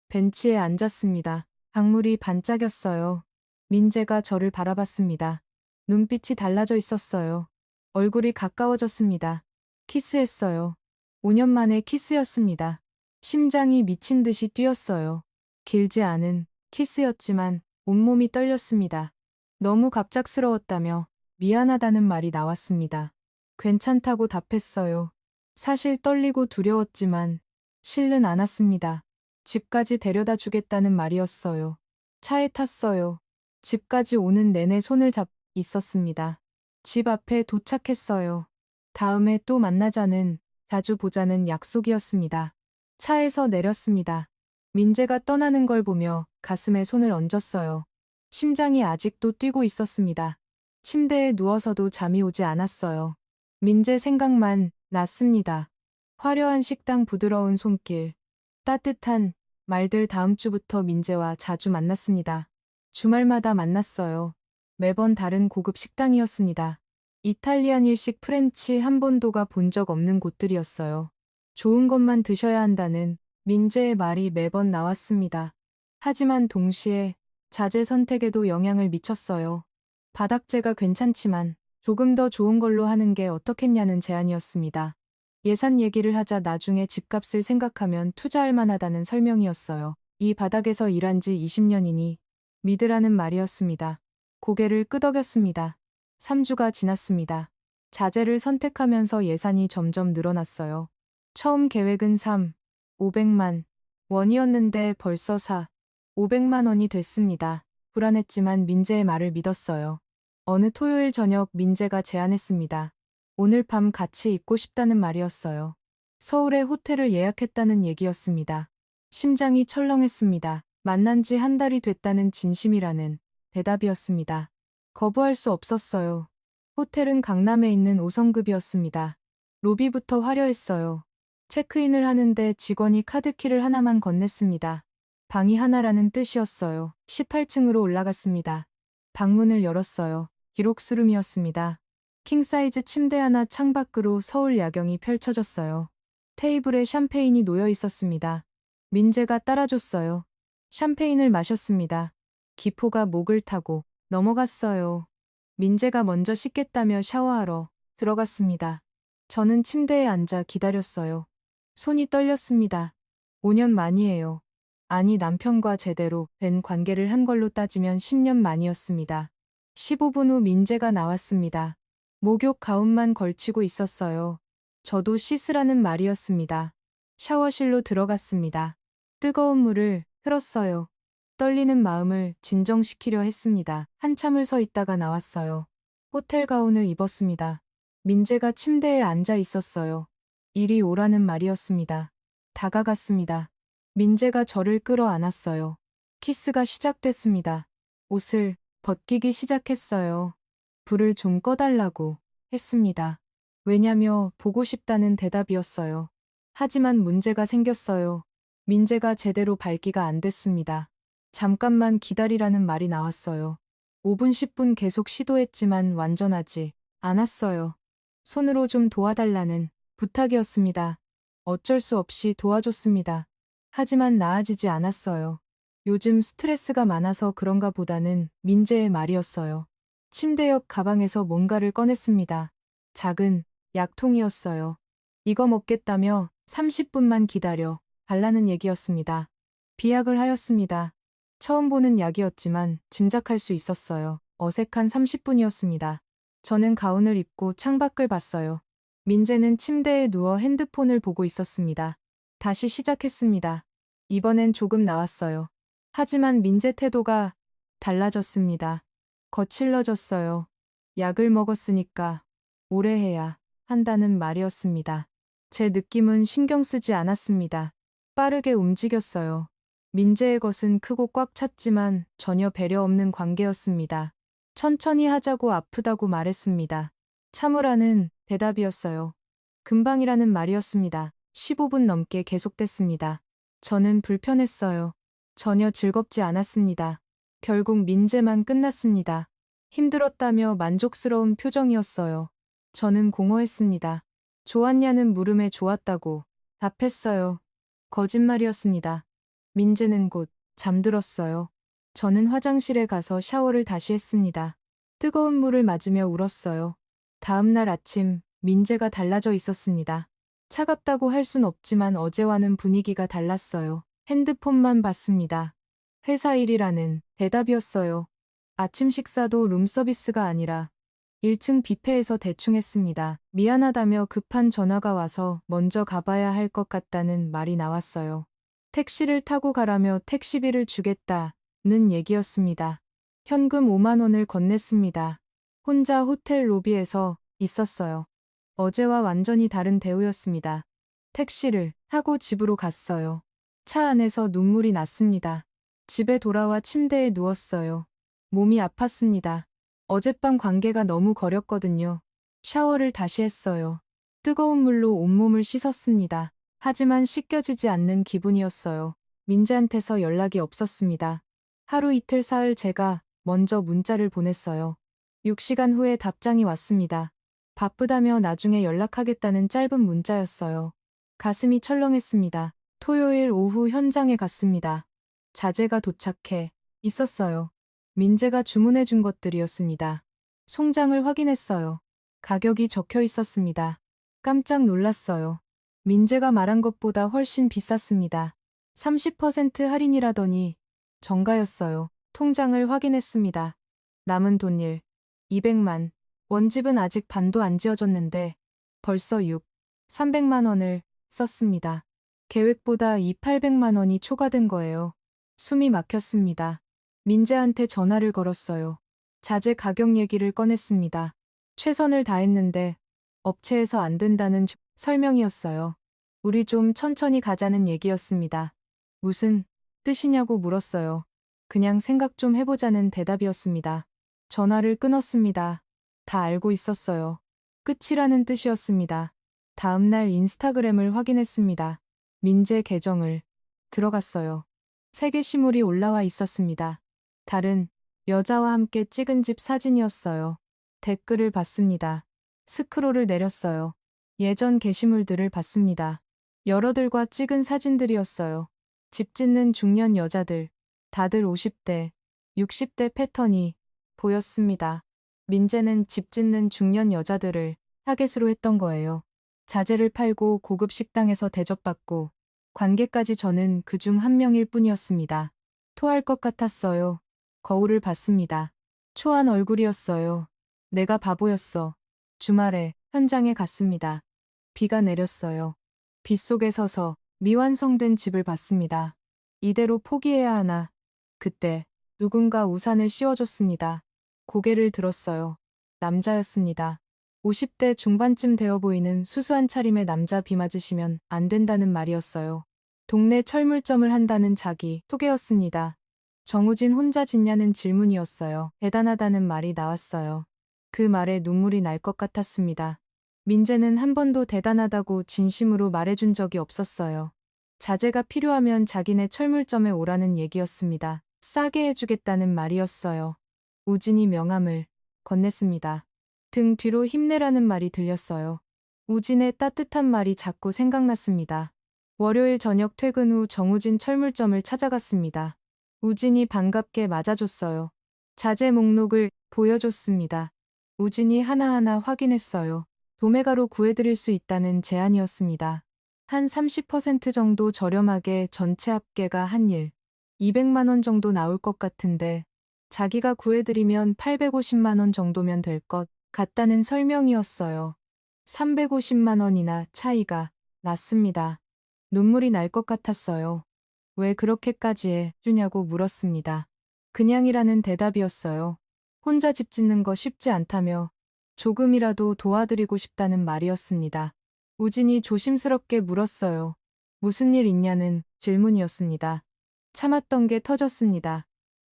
벤치에 앉았습니다. 강물이 반짝였어요. 민재가 저를 바라봤습니다. 눈빛이 달라져 있었어요. 얼굴이 가까워졌습니다. 키스했어요. 5년 만에 키스였습니다. 심장이 미친 듯이 뛰었어요. 길지 않은 키스였지만 온몸이 떨렸습니다. 너무 갑작스러웠다며 미안하다는 말이 나왔습니다. 괜찮다고 답했어요. 사실 떨리고 두려웠지만 실은 않았습니다. 집까지 데려다 주겠다는 말이었어요. 차에 탔어요. 집까지 오는 내내 손을 잡 있었습니다. 집 앞에 도착했어요. 다음에 또 만나자는, 자주 보자는 약속이었습니다. 차에서 내렸습니다. 민재가 떠나는 걸 보며 가슴에 손을 얹었어요. 심장이 아직도 뛰고 있었습니다. 침대에 누워서도 잠이 오지 않았어요. 민재 생각만 났습니다. 화려한 식당, 부드러운 손길, 따뜻한 말들. 다음 주부터 민재와 자주 만났습니다. 주말마다 만났어요. 매번 다른 고급 식당이었습니다. 이탈리안, 일식, 프렌치, 한 번도 가본 적 없는 곳들이었어요. 좋은 것만 드셔야 한다는 민재의 말이 매번 나왔습니다. 하지만 동시에 자재 선택에도 영향을 미쳤어요. 바닥재가 괜찮지만 조금 더 좋은 걸로 하는 게 어떻겠냐는 제안이었습니다. 예산 얘기를 하자 나중에 집값을 생각하면 투자할 만하다는 설명이었어요. 이 바닥에서 일한 지 20년이니 믿으라는 말이었습니다. 고개를 끄덕였습니다. 3주가 지났습니다. 자재를 선택하면서 예산이 점점 늘어났어요. 처음 계획은 500만 원이었는데 벌써 500만 원이 됐습니다. 불안했지만 민재의 말을 믿었어요. 어느 토요일 저녁 민재가 제안했습니다. 오늘 밤 같이 있고 싶다는 말이었어요. 서울에 호텔을 예약했다는 얘기였습니다. 심장이 철렁했습니다. 만난 지 한 달이 됐다는 진심이라는 대답이었습니다. 거부할 수 없었어요. 호텔은 강남에 있는 5성급이었습니다. 로비부터 화려했어요. 체크인을 하는데 직원이 카드키를 하나만 건넸습니다. 방이 하나라는 뜻이었어요. 18층으로 올라갔습니다. 방문을 열었어요. 기록수룸이었습니다. 킹사이즈 침대 하나, 창밖으로 서울 야경이 펼쳐졌어요. 테이블에 샴페인이 놓여 있었습니다. 민재가 따라줬어요. 샴페인을 마셨습니다. 기포가 목을 타고 넘어갔어요. 민재가 먼저 씻겠다며 샤워하러 들어갔습니다. 저는 침대에 앉아 기다렸어요. 손이 떨렸습니다. 5년 만이에요. 아니, 남편과 제대로 된 관계를 한 걸로 따지면 10년 만이었습니다. 15분 후 민재가 나왔습니다. 목욕 가운만 걸치고 있었어요. 저도 씻으라는 말이었습니다. 샤워실로 들어갔습니다. 뜨거운 물을 틀었어요. 떨리는 마음을 진정시키려 했습니다. 한참을 서 있다가 나왔어요. 호텔 가운을 입었습니다. 민재가 침대에 앉아 있었어요. 이리 오라는 말이었습니다. 다가갔습니다. 민재가 저를 끌어안았어요. 키스가 시작됐습니다. 옷을 벗기기 시작했어요. 불을 좀 꺼달라고 했습니다. 왜냐며 보고 싶다는 대답이었어요. 하지만 문제가 생겼어요. 민재가 제대로 밝기가 안 됐습니다. 잠깐만 기다리라는 말이 나왔어요. 5분, 10분 계속 시도했지만 완전하지 않았어요. 손으로 좀 도와달라는 부탁이었습니다. 어쩔 수 없이 도와줬습니다. 하지만 나아지지 않았어요. 요즘 스트레스가 많아서 그런가 보다는 민재의 말이었어요. 침대 옆 가방에서 뭔가를 꺼냈습니다. 작은 약통이었어요. 이거 먹겠다며 30분만 기다려 달라는 얘기였습니다. 비약을 하였습니다. 처음 보는 약이었지만 짐작할 수 있었어요. 어색한 30분이었습니다. 저는 가운을 입고 창밖을 봤어요. 민재는 침대에 누워 핸드폰을 보고 있었습니다. 다시 시작했습니다. 이번엔 조금 나왔어요. 하지만 민재 태도가 달라졌습니다. 거칠러졌어요. 약을 먹었으니까 오래 해야 한다는 말이었습니다. 제 느낌은 신경 쓰지 않았습니다. 빠르게 움직였어요. 민재의 것은 크고 꽉 찼지만 전혀 배려 없는 관계였습니다. 천천히 하자고 아프다고 말했습니다. 참으라는 대답이었어요. 금방이라는 말이었습니다. 15분 넘게 계속됐습니다. 저는 불편했어요. 전혀 즐겁지 않았습니다. 결국 민재만 끝났습니다. 힘들었다며 만족스러운 표정이었어요. 저는 공허했습니다. 좋았냐는 물음에 좋았다고 답했어요. 거짓말이었습니다. 민재는 곧 잠들었어요. 저는 화장실에 가서 샤워를 다시 했습니다. 뜨거운 물을 맞으며 울었어요. 다음 날 아침 민재가 달라져 있었습니다. 차갑다고 할 순 없지만 어제와는 분위기가 달랐어요. 핸드폰만 봤습니다. 회사 일이라는 대답이었어요. 아침 식사도 룸서비스가 아니라 1층 뷔페에서 대충 했습니다. 미안하다며 급한 전화가 와서 먼저 가봐야 할 것 같다는 말이 나왔어요. 택시를 타고 가라며 택시비를 주겠다는 얘기였습니다. 현금 5만 원을 건넸습니다. 혼자 호텔 로비에서 있었어요. 어제와 완전히 다른 대우였습니다. 택시를 타고 집으로 갔어요. 차 안에서 눈물이 났습니다. 집에 돌아와 침대에 누웠어요. 몸이 아팠습니다. 어젯밤 관계가 너무 거렸거든요. 샤워를 다시 했어요. 뜨거운 물로 온몸을 씻었습니다. 하지만 씻겨지지 않는 기분이었어요. 민재한테서 연락이 없었습니다. 하루 이틀 사흘 제가 먼저 문자를 보냈어요. 6시간 후에 답장이 왔습니다. 바쁘다며 나중에 연락하겠다는 짧은 문자였어요. 가슴이 철렁했습니다. 토요일 오후 현장에 갔습니다. 자재가 도착해 있었어요. 민재가 주문해 준 것들이었습니다. 송장을 확인했어요. 가격이 적혀 있었습니다. 깜짝 놀랐어요. 민재가 말한 것보다 훨씬 비쌌습니다. 30% 할인이라더니 정가였어요. 통장을 확인했습니다. 남은 돈 200만. 원집은 아직 반도 안 지어졌는데 벌써 300만 원을 썼습니다. 계획보다 800만 원이 초과된 거예요. 숨이 막혔습니다. 민재한테 전화를 걸었어요. 자재 가격 얘기를 꺼냈습니다. 최선을 다했는데 업체에서 안 된다는 설명이었어요. 우리 좀 천천히 가자는 얘기였습니다. 무슨 뜻이냐고 물었어요. 그냥 생각 좀 해보자는 대답이었습니다. 전화를 끊었습니다. 다 알고 있었어요. 끝이라는 뜻이었습니다. 다음 날 인스타그램을 확인했습니다. 민재 계정을 들어갔어요. 세 게시물이 올라와 있었습니다. 다른 여자와 함께 찍은 집 사진이었어요. 댓글을 봤습니다. 스크롤을 내렸어요. 예전 게시물들을 봤습니다. 여러들과 찍은 사진들이었어요. 집 짓는 중년 여자들, 다들 50대, 60대 패턴이 보였습니다. 민재는 집 짓는 중년 여자들을 타겟으로 했던 거예요. 자재를 팔고 고급 식당에서 대접받고 관계까지 저는 그중 한 명일 뿐이었습니다. 토할 것 같았어요. 거울을 봤습니다. 초한 얼굴이었어요. 내가 바보였어. 주말에 현장에 갔습니다. 비가 내렸어요. 빗속에 서서 미완성된 집을 봤습니다. 이대로 포기해야 하나. 그때 누군가 우산을 씌워줬습니다. 고개를 들었어요. 남자였습니다. 50대 중반쯤 되어 보이는 수수한 차림의 남자. 비 맞으시면 안 된다는 말이었어요. 동네 철물점을 한다는 자기 소개였습니다. 정우진 혼자 짓냐는 질문이었어요. 대단하다는 말이 나왔어요. 그 말에 눈물이 날 것 같았습니다. 민재는 한 번도 대단하다고 진심으로 말해준 적이 없었어요. 자재가 필요하면 자기네 철물점에 오라는 얘기였습니다. 싸게 해주겠다는 말이었어요. 우진이 명함을 건넸습니다. 등 뒤로 힘내라는 말이 들렸어요. 우진의 따뜻한 말이 자꾸 생각났습니다. 월요일 저녁 퇴근 후 정우진 철물점을 찾아갔습니다. 우진이 반갑게 맞아줬어요. 자재 목록을 보여줬습니다. 우진이 하나하나 확인했어요. 도매가로 구해드릴 수 있다는 제안이었습니다. 한 30% 정도 저렴하게 전체 합계가 한 200만 원 정도 나올 것 같은데 자기가 구해드리면 850만 원 정도면 될 것 같다는 설명이었어요. 350만 원이나 차이가 났습니다. 눈물이 날 것 같았어요. 왜 그렇게까지 해주냐고 물었습니다. 그냥이라는 대답이었어요. 혼자 집 짓는 거 쉽지 않다며 조금이라도 도와드리고 싶다는 말이었습니다. 우진이 조심스럽게 물었어요. 무슨 일 있냐는 질문이었습니다. 참았던 게 터졌습니다.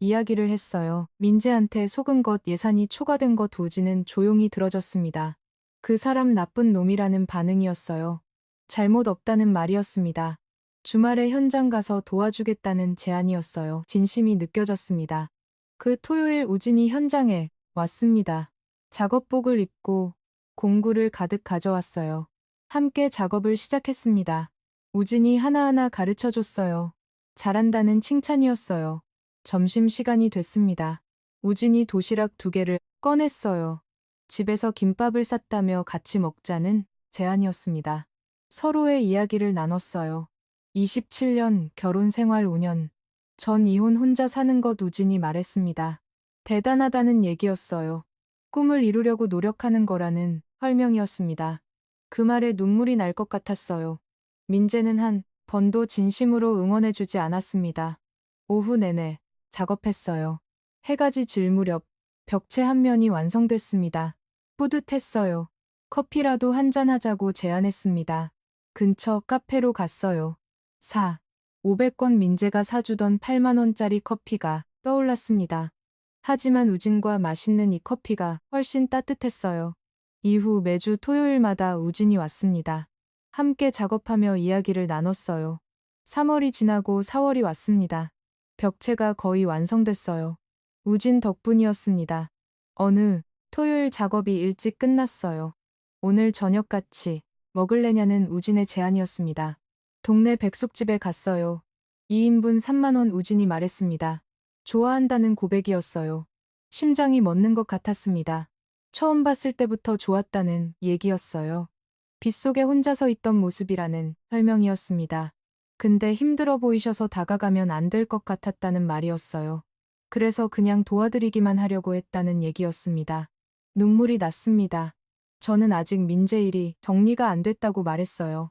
이야기를 했어요. 민재한테 속은 것, 예산이 초과된 것. 우진은 조용히 들어줬습니다. 그 사람 나쁜 놈이라는 반응이었어요. 잘못 없다는 말이었습니다. 주말에 현장 가서 도와주겠다는 제안이었어요. 진심이 느껴졌습니다. 그 토요일 우진이 현장에 왔습니다. 작업복을 입고 공구를 가득 가져왔어요. 함께 작업을 시작했습니다. 우진이 하나하나 가르쳐 줬어요. 잘한다는 칭찬이었어요. 점심시간이 됐습니다. 우진이 도시락 2개를 꺼냈어요. 집에서 김밥을 쌌다며 같이 먹자는 제안이었습니다. 서로의 이야기를 나눴어요. 27년 결혼 생활 5년 전 이혼 혼자 사는 것. 우진이 말했습니다. 대단하다는 얘기였어요. 꿈을 이루려고 노력하는 거라는 설명이었습니다. 그 말에 눈물이 날 것 같았어요. 민재는 한 번도 진심으로 응원해주지 않았습니다. 오후 내내 작업했어요. 해가 질 무렵 벽체 한 면이 완성됐습니다. 뿌듯했어요. 커피라도 한잔하자고 제안했습니다. 근처 카페로 갔어요. 500권 민재가 사주던 8만 원짜리 커피가 떠올랐습니다. 하지만 우진과 맛있는 이 커피가 훨씬 따뜻했어요. 이후 매주 토요일마다 우진이 왔습니다. 함께 작업하며 이야기를 나눴어요. 3월이 지나고 4월이 왔습니다. 벽체가 거의 완성됐어요. 우진 덕분이었습니다. 어느 토요일 작업이 일찍 끝났어요. 오늘 저녁 같이 먹을래냐는 우진의 제안이었습니다. 동네 백숙집에 갔어요. 2인분 3만 원. 우진이 말했습니다. 좋아한다는 고백이었어요. 심장이 멎는 것 같았습니다. 처음 봤을 때부터 좋았다는 얘기였어요. 빗속에 혼자 서 있던 모습이라는 설명이었습니다. 근데 힘들어 보이셔서 다가가면 안 될 것 같았다는 말이었어요. 그래서 그냥 도와드리기만 하려고 했다는 얘기였습니다. 눈물이 났습니다. 저는 아직 민재 일이 정리가 안 됐다고 말했어요.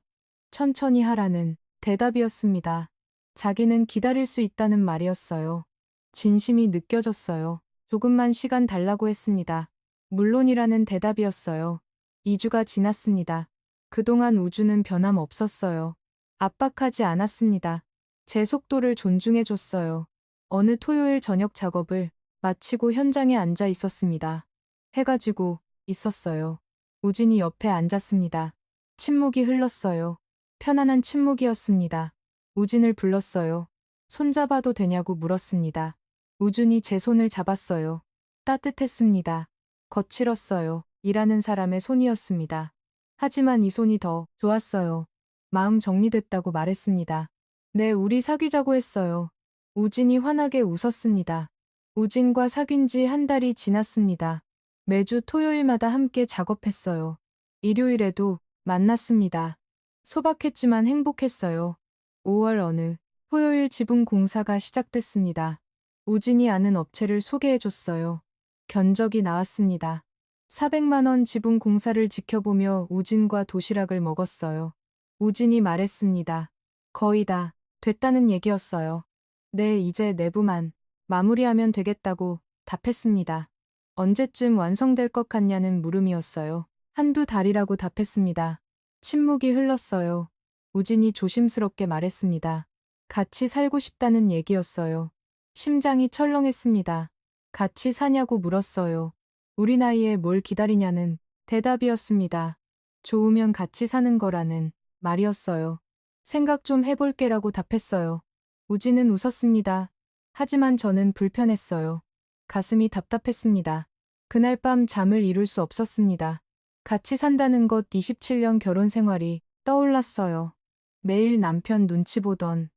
천천히 하라는 대답이었습니다. 자기는 기다릴 수 있다는 말이었어요. 진심이 느껴졌어요. 조금만 시간 달라고 했습니다. 물론이라는 대답이었어요. 2주가 지났습니다. 그동안 우주는 변함없었어요. 압박하지 않았습니다. 제 속도를 존중해줬어요. 어느 토요일 저녁 작업을 마치고 현장에 앉아 있었습니다. 해가 지고 있었어요. 우진이 옆에 앉았습니다. 침묵이 흘렀어요. 편안한 침묵이었습니다. 우진을 불렀어요. 손잡아도 되냐고 물었습니다. 우준이 제 손을 잡았어요. 따뜻했습니다. 거칠었어요. 일하는 사람의 손이었습니다. 하지만 이 손이 더 좋았어요. 마음 정리됐다고 말했습니다. 네, 우리 사귀자고 했어요. 우진이 환하게 웃었습니다. 우진과 사귄 지 1달이 지났습니다. 매주 토요일마다 함께 작업했어요. 일요일에도 만났습니다. 소박했지만 행복했어요. 5월 어느 토요일 지붕 공사가 시작됐습니다. 우진이 아는 업체를 소개해줬어요. 견적이 나왔습니다. 400만 원. 지붕 공사를 지켜보며 우진과 도시락을 먹었어요. 우진이 말했습니다. 거의 다 됐다는 얘기였어요. 네, 이제 내부만 마무리하면 되겠다고 답했습니다. 언제쯤 완성될 것 같냐는 물음이었어요. 1~2달이라고 답했습니다. 침묵이 흘렀어요. 우진이 조심스럽게 말했습니다. 같이 살고 싶다는 얘기였어요. 심장이 철렁했습니다. 같이 사냐고 물었어요. 우리 나이에 뭘 기다리냐는 대답이었습니다. 좋으면 같이 사는 거라는 말이었어요. 생각 좀 해볼게라고 답했어요. 우진은 웃었습니다. 하지만 저는 불편했어요. 가슴이 답답했습니다. 그날 밤 잠을 이룰 수 없었습니다. 같이 산다는 것, 27년 결혼 생활이 떠올랐어요. 매일 남편 눈치 보던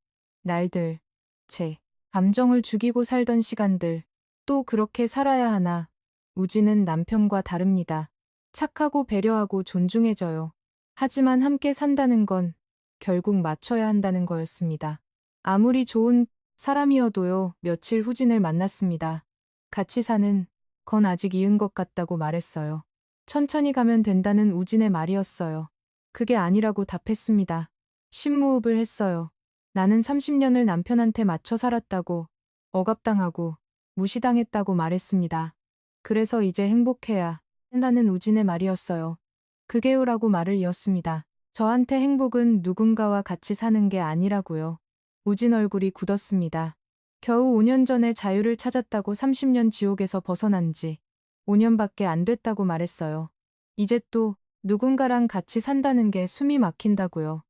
날들, 제 감정을 죽이고 살던 시간들, 또 그렇게 살아야 하나. 우진은 남편과 다릅니다. 착하고 배려하고 존중해줘요. 하지만 함께 산다는 건 결국 맞춰야 한다는 거였습니다. 아무리 좋은 사람이어도요. 며칠 후진을 만났습니다. 같이 사는 건 아직 이은 것 같다고 말했어요. 천천히 가면 된다는 우진의 말이었어요. 그게 아니라고 답했습니다. 심무흡을 했어요. 나는 30년을 남편한테 맞춰 살았다고, 억압당하고 무시당했다고 말했습니다. 그래서 이제 행복해야 한다는 우진의 말이었어요. 그게요라고 말을 이었습니다. 저한테 행복은 누군가와 같이 사는 게 아니라고요. 우진 얼굴이 굳었습니다. 겨우 5년 전에 자유를 찾았다고 30년 지옥에서 벗어난 지 5년밖에 안 됐다고 말했어요. 이제 또 누군가랑 같이 산다는 게 숨이 막힌다고요.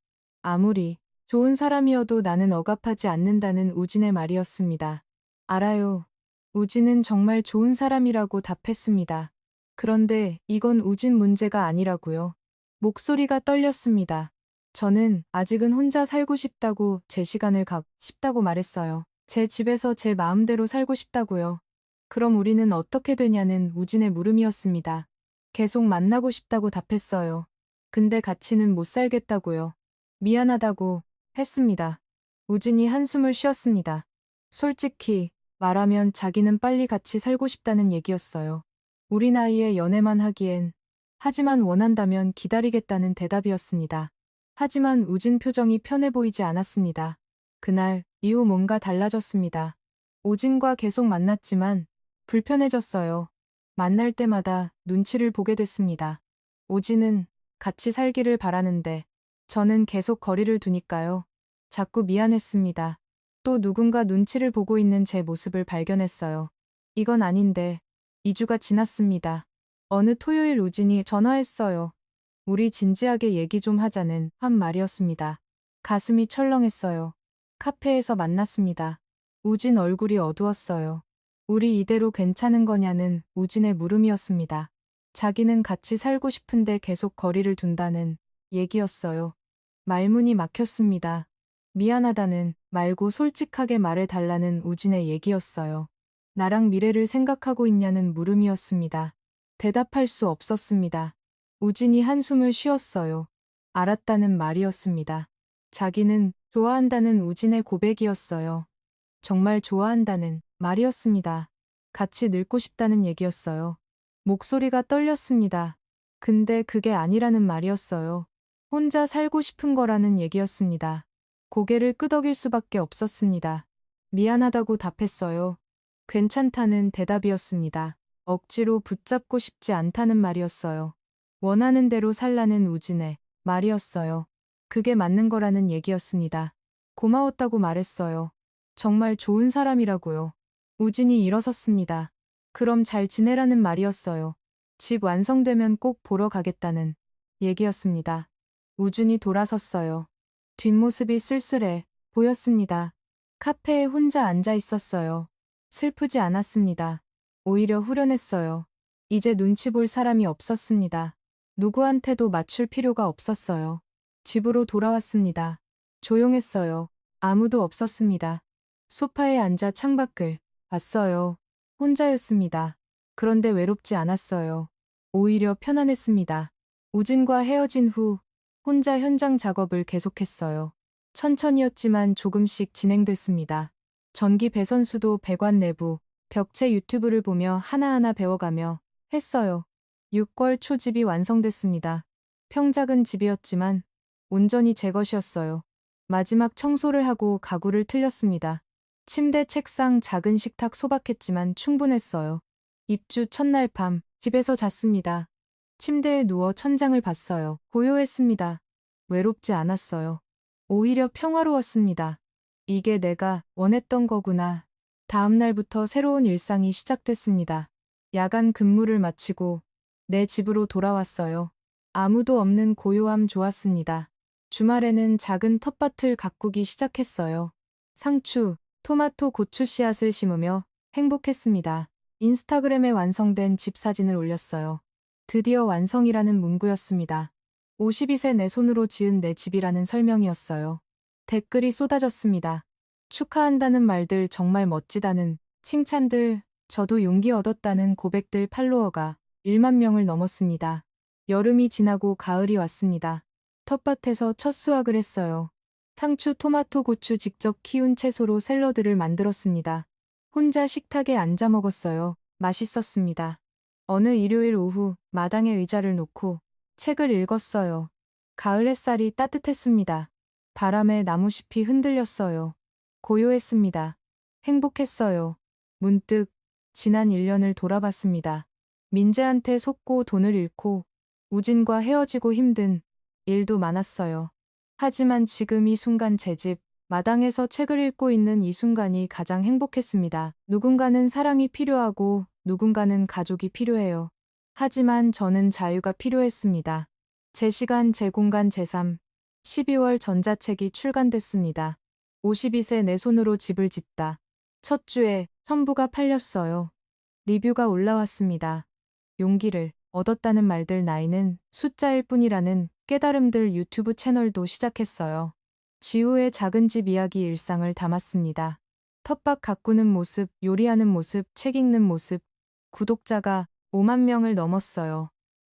아무리 좋은 사람이어도 나는 억압하지 않는다는 우진의 말이었습니다. 알아요. 우진은 정말 좋은 사람이라고 답했습니다. 그런데 이건 우진 문제가 아니라고요. 목소리가 떨렸습니다. 저는 아직은 혼자 살고 싶다고 제 시간을 갖고 싶다고 말했어요. 제 집에서 제 마음대로 살고 싶다고요. 그럼 우리는 어떻게 되냐는 우진의 물음이었습니다. 계속 만나고 싶다고 답했어요. 근데 같이는 못 살겠다고요. 미안하다고 했습니다. 우진이 한숨을 쉬었습니다. 솔직히 말하면 자기는 빨리 같이 살고 싶다는 얘기였어요. 우리 나이에 연애만 하기엔 하지만 원한다면 기다리겠다는 대답이었습니다. 하지만 우진 표정이 편해 보이지 않았습니다. 그날 이후 뭔가 달라졌습니다. 우진과 계속 만났지만 불편해졌어요. 만날 때마다 눈치를 보게 됐습니다. 우진은 같이 살기를 바라는데 저는 계속 거리를 두니까요. 자꾸 미안했습니다. 또 누군가 눈치를 보고 있는 제 모습을 발견했어요. 이건 아닌데 2주가 지났습니다. 어느 토요일 우진이 전화했어요. 우리 진지하게 얘기 좀 하자는 한 말이었습니다. 가슴이 철렁했어요. 카페에서 만났습니다. 우진 얼굴이 어두웠어요. 우리 이대로 괜찮은 거냐는 우진의 물음이었습니다. 자기는 같이 살고 싶은데 계속 거리를 둔다는 얘기였어요. 말문이 막혔습니다. 미안하다는 말고 솔직하게 말해달라는 우진의 얘기였어요. 나랑 미래를 생각하고 있냐는 물음이었습니다. 대답할 수 없었습니다. 우진이 한숨을 쉬었어요. 알았다는 말이었습니다. 자기는 좋아한다는 우진의 고백이었어요. 정말 좋아한다는 말이었습니다. 같이 늙고 싶다는 얘기였어요. 목소리가 떨렸습니다. 근데 그게 아니라는 말이었어요. 혼자 살고 싶은 거라는 얘기였습니다. 고개를 끄덕일 수밖에 없었습니다. 미안하다고 답했어요. 괜찮다는 대답이었습니다. 억지로 붙잡고 싶지 않다는 말이었어요. 원하는 대로 살라는 우진의 말이었어요. 그게 맞는 거라는 얘기였습니다. 고마웠다고 말했어요. 정말 좋은 사람이라고요. 우진이 일어섰습니다. 그럼 잘 지내라는 말이었어요. 집 완성되면 꼭 보러 가겠다는 얘기였습니다. 우준이 돌아섰어요. 뒷모습이 쓸쓸해 보였습니다. 카페에 혼자 앉아 있었어요. 슬프지 않았습니다. 오히려 후련했어요. 이제 눈치 볼 사람이 없었습니다. 누구한테도 맞출 필요가 없었어요. 집으로 돌아왔습니다. 조용했어요. 아무도 없었습니다. 소파에 앉아 창밖을 봤어요. 혼자였습니다. 그런데 외롭지 않았어요. 오히려 편안했습니다. 우진과 헤어진 후 혼자 현장 작업을 계속했어요. 천천히였지만 조금씩 진행됐습니다. 전기 배선수도 배관 내부, 벽체 유튜브를 보며 하나하나 배워가며 했어요. 6월 초 집이 완성됐습니다. 평작은 집이었지만 온전히 제 것이었어요. 마지막 청소를 하고 가구를 틀렸습니다. 침대, 책상, 작은 식탁 소박했지만 충분했어요. 입주 첫날 밤 집에서 잤습니다. 침대에 누워 천장을 봤어요. 고요했습니다. 외롭지 않았어요. 오히려 평화로웠습니다. 이게 내가 원했던 거구나. 다음 날부터 새로운 일상이 시작됐습니다. 야간 근무를 마치고 내 집으로 돌아왔어요. 아무도 없는 고요함 좋았습니다. 주말에는 작은 텃밭을 가꾸기 시작했어요. 상추, 토마토, 고추 씨앗을 심으며 행복했습니다. 인스타그램에 완성된 집 사진을 올렸어요. 드디어 완성이라는 문구였습니다. 52세 내 손으로 지은 내 집이라는 설명이었어요. 댓글이 쏟아졌습니다. 축하한다는 말들, 정말 멋지다는 칭찬들, 저도 용기 얻었다는 고백들. 팔로워가 1만 명을 넘었습니다. 여름이 지나고 가을이 왔습니다. 텃밭에서 첫 수확을 했어요. 상추, 토마토, 고추 직접 키운 채소로 샐러드를 만들었습니다. 혼자 식탁에 앉아 먹었어요. 맛있었습니다. 어느 일요일 오후 마당에 의자를 놓고 책을 읽었어요. 가을 햇살이 따뜻했습니다. 바람에 나무잎이 흔들렸어요. 고요했습니다. 행복했어요. 문득 지난 1년을 돌아봤습니다. 민재한테 속고 돈을 잃고 우진과 헤어지고 힘든 일도 많았어요. 하지만 지금 이 순간 제 집 마당에서 책을 읽고 있는 이 순간이 가장 행복했습니다. 누군가는 사랑이 필요하고 누군가는 가족이 필요해요. 하지만 저는 자유가 필요했습니다. 제 시간, 제 공간, 제 삶. 12월 전자책이 출간됐습니다. 52세 내 손으로 집을 짓다. 첫 주에 선부가 팔렸어요. 리뷰가 올라왔습니다. 용기를 얻었다는 말들, 나이는 숫자일 뿐이라는 깨달음들. 유튜브 채널도 시작했어요. 지우의 작은 집 이야기, 일상을 담았습니다. 텃밭 가꾸는 모습, 요리하는 모습, 책 읽는 모습. 구독자가 5만 명을 넘었어요.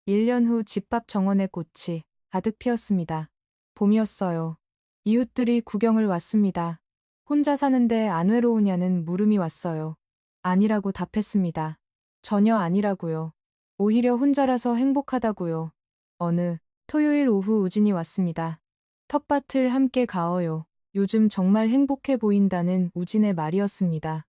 1년 후 집밥 정원의 꽃이 가득 피었습니다. 봄이었어요. 이웃들이 구경을 왔습니다. 혼자 사는데 안 외로우냐는 물음이 왔어요. 아니라고 답했습니다. 전혀 아니라고요. 오히려 혼자라서 행복하다고요. 어느 토요일 오후 우진이 왔습니다. 텃밭을 함께 가어요. 요즘 정말 행복해 보인다는 우진의 말이었습니다.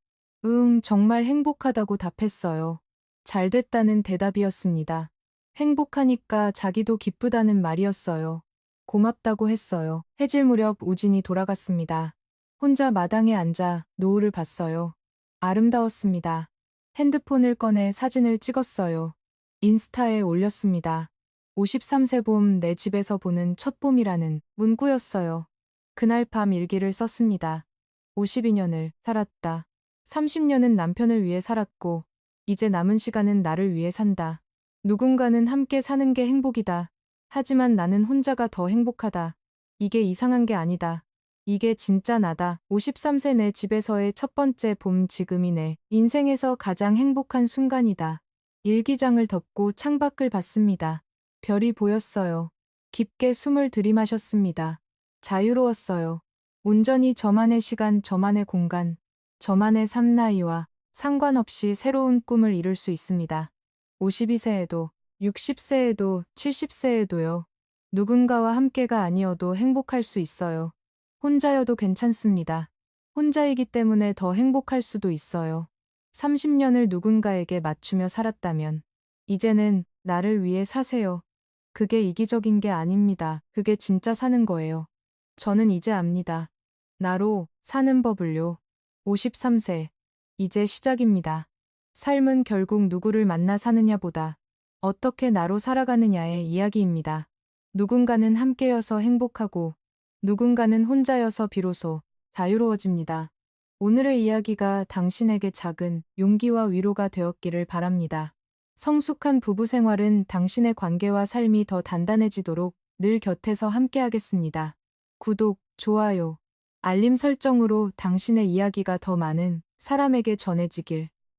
응, 정말 행복하다고 답했어요. 잘 됐다는 대답이었습니다. 행복하니까 자기도 기쁘다는 말이었어요. 고맙다고 했어요. 해질 무렵 우진이 돌아갔습니다. 혼자 마당에 앉아 노을을 봤어요. 아름다웠습니다. 핸드폰을 꺼내 사진을 찍었어요. 인스타에 올렸습니다. 53세 봄, 내 집에서 보는 첫 봄이라는 문구였어요. 그날 밤 일기를 썼습니다. 52년을 살았다. 30년은 남편을 위해 살았고, 이제 남은 시간은 나를 위해 산다. 누군가는 함께 사는 게 행복이다. 하지만 나는 혼자가 더 행복하다. 이게 이상한 게 아니다. 이게 진짜 나다. 53세 내 집에서의 첫 번째 봄, 지금이 내 인생에서 가장 행복한 순간이다. 일기장을 덮고 창밖을 봤습니다. 별이 보였어요. 깊게 숨을 들이마셨습니다. 자유로웠어요. 온전히 저만의 시간, 저만의 공간, 저만의 삶. 나이와 상관없이 새로운 꿈을 이룰 수 있습니다. 52세에도, 60세에도, 70세에도요. 누군가와 함께가 아니어도 행복할 수 있어요. 혼자여도 괜찮습니다. 혼자이기 때문에 더 행복할 수도 있어요. 30년을 누군가에게 맞추며 살았다면, 이제는 나를 위해 사세요. 그게 이기적인 게 아닙니다. 그게 진짜 사는 거예요. 저는 이제 압니다. 나로 사는 법을요. 53세. 이제 시작입니다. 삶은 결국 누구를 만나 사느냐보다 어떻게 나로 살아가느냐의 이야기입니다. 누군가는 함께여서 행복하고 누군가는 혼자여서 비로소 자유로워집니다. 오늘의 이야기가 당신에게 작은 용기와 위로가 되었기를 바랍니다. 성숙한 부부 생활은 당신의 관계와 삶이 더 단단해지도록 늘 곁에서 함께하겠습니다. 구독, 좋아요, 알림 설정으로 당신의 이야기가 더 많은 사람에게 전해지길